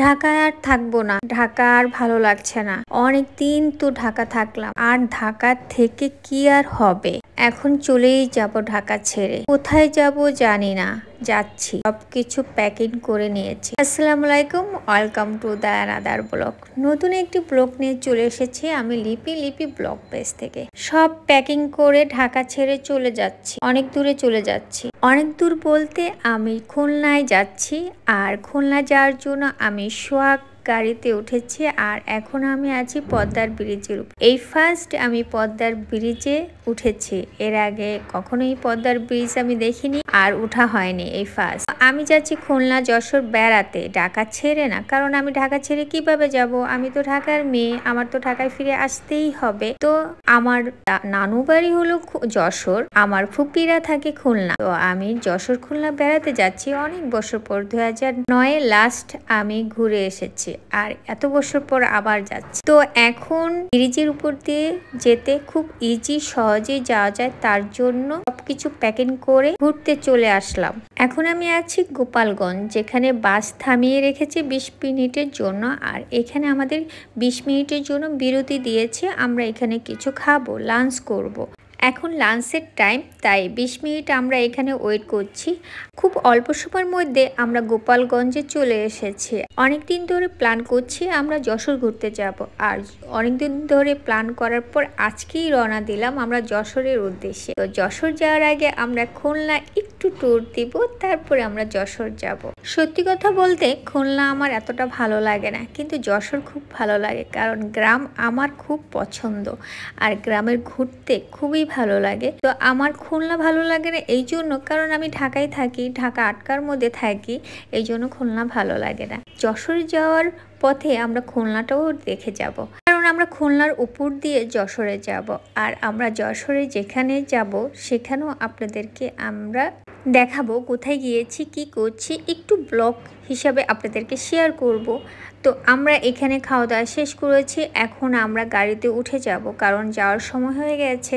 ঢাকায় আর থাকবো না, ঢাকা আর ভালো লাগছে না। অনেক দিন তো ঢাকা থাকলাম, আর ঢাকা থেকে কি আর হবে। এখন চলেই যাব ঢাকা ছেড়ে। কোথায় যাব জানি না, যাচ্ছি। সবকিছু প্যাকিং করে নিয়েছি। আসসালামু আলাইকুম, welcome to the another blog. নতুন একটি ব্লগ নিয়ে চলে এসেছি আমি লিপি ব্লগ পেজ থেকে। সব প্যাকিং করে ঢাকা ছেড়ে চলে যাচ্ছি, অনেক দূরে চলে যাচ্ছি। অনেক দূর বলতে আমি খুলনায় যাচ্ছি, আর খুলনা যাওয়ার জন্য আমি সোহাগ গাড়িতে উঠেছি। আর এখন আমি আছি পদ্মার ব্রিজের উপর। এই ফার্স্ট আমি পদ্মার ব্রিজে উঠেছি, এর আগে কখনোই পদ্মার ব্রিজ আমি দেখিনি আর উঠা হয়নি, এই ফার্স্ট। আমি যাচ্ছি খুলনা যশোর বেড়াতে, ঢাকা ছেড়ে না। কারণ আমি ঢাকা ছেড়ে কিভাবে যাব, আমি তো ঢাকার মেয়ে, আমার তো ঢাকায় ফিরে আসতেই হবে। তো আমার নানু বাড়ি হলো যশোর, আমার ফুপিরা থাকে খুলনা। তো আমি যশোর খুলনা বেড়াতে যাচ্ছি অনেক বছর পর। 2009 লাস্ট আমি ঘুরে এসেছি, আর এত বছর পর আবার যাচ্ছি। তো এখন ব্রিজের উপর দিয়ে যেতে খুব ইজি, সহজে যাওয়া যায়, তার জন্য সবকিছু প্যাকিং করে ঘুরতে চলে আসলাম। এখন আমি আছি গোপালগঞ্জ, যেখানে বাস থামিয়ে রেখেছে 20 মিনিটের জন্য। আর এখানে আমাদের 20 মিনিটের জন্য বিরতি দিয়েছে, আমরা এখানে কিছু খাবো, লাঞ্চ করব। এখন লাঞ্চের টাইম, তাই 20 মিনিট আমরা এখানে ওয়েট করছি। খুব অল্প সময়ের মধ্যে আমরা গোপালগঞ্জে চলে এসেছি। অনেকদিন ধরে প্ল্যান করছি আমরা যশোর ঘুরতে যাব, আর অনেকদিন ধরে প্ল্যান করার পর আজকেই রওনা দিলাম আমরা যশোরের উদ্দেশ্যে। তো যশোর যাওয়ার আগে আমরা খুলনা একটু ট্যুর দিব, তারপরে আমরা যশোর যাব। সত্যি কথা বলতে খুলনা আমার এতটা ভালো লাগে না, কিন্তু যশোর খুব ভালো লাগে, কারণ গ্রাম আমার খুব পছন্দ, আর গ্রামের ঘুরতে খুবই ভালো লাগে। তো আমার খুলনা ভালো লাগে না এই জন্য, কারণ আমি ঢাকায় থাকি, ঢাকা আটকার মধ্যে থাকি, এই জন্য খুলনা ভালো লাগে না। যশোর যাওয়ার পথে আমরা খুলনাটাও দেখে যাব, কারণ আমরা খুলনার উপর দিয়ে যশোরে যাব। আর আমরা যশোরে যেখানে যাব সেখানেও আপনাদেরকে আমরা দেখাবো কোথায় গিয়েছি, কি করছি, একটু ব্লগ হিসাবে আপনাদেরকে শেয়ার করব। তো আমরা এখানে খাওয়া দাওয়া শেষ করেছি, এখন আমরা গাড়িতে উঠে যাব, কারণ যাওয়ার সময় হয়ে গেছে।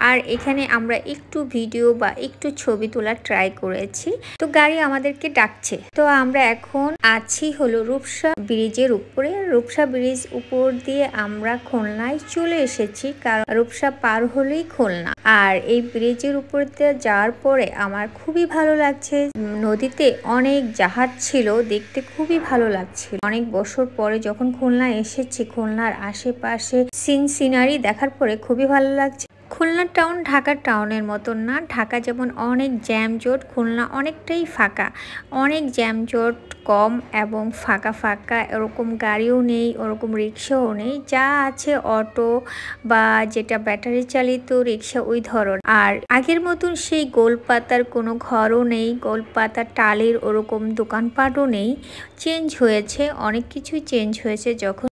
আর এখানে আমরা একটু ভিডিও বা একটু ছবি তোলার ট্রাই করেছি, তো গাড়ি আমাদেরকে ডাকছে। তো আমরা এখন আছি হলো রূপসা ব্রিজের উপরে। রূপসা ব্রিজ উপর দিয়ে আমরা খুলনায় চলে এসেছি, কারণ রূপসা পার হলেই খুলনা। আর এই ব্রিজের উপর দিয়ে যাওয়ার পরে আমার খুবই ভালো লাগছে। নদীতে অনেক জাহাজ ছিল, দেখতে খুবই ভালো লাগছিল। অনেক বছর পরে যখন খুলনা এসেছি, খুলনার আশেপাশে সিনারি দেখার পরে খুবই ভালো লাগছে। খুলনা টাউন ঢাকা টাউনের মতন না, ঢাকা যেমন অনেক জ্যামজট, খুলনা অনেকটাই ফাঁকা, অনেক জ্যামজট কম এবং ফাঁকা ফাঁকা। এরকম গাড়িও নেই, ওরকম রিক্সাও নেই, যা আছে অটো বা যেটা ব্যাটারি চালিত রিক্সা, ওই ধরন। আর আগের মতন সেই গোলপাতার কোনো ঘরও নেই, গোলপাতার টালের ওরকম দোকানপাটও নেই। চেঞ্জ হয়েছে, অনেক কিছুই চেঞ্জ হয়েছে। যখন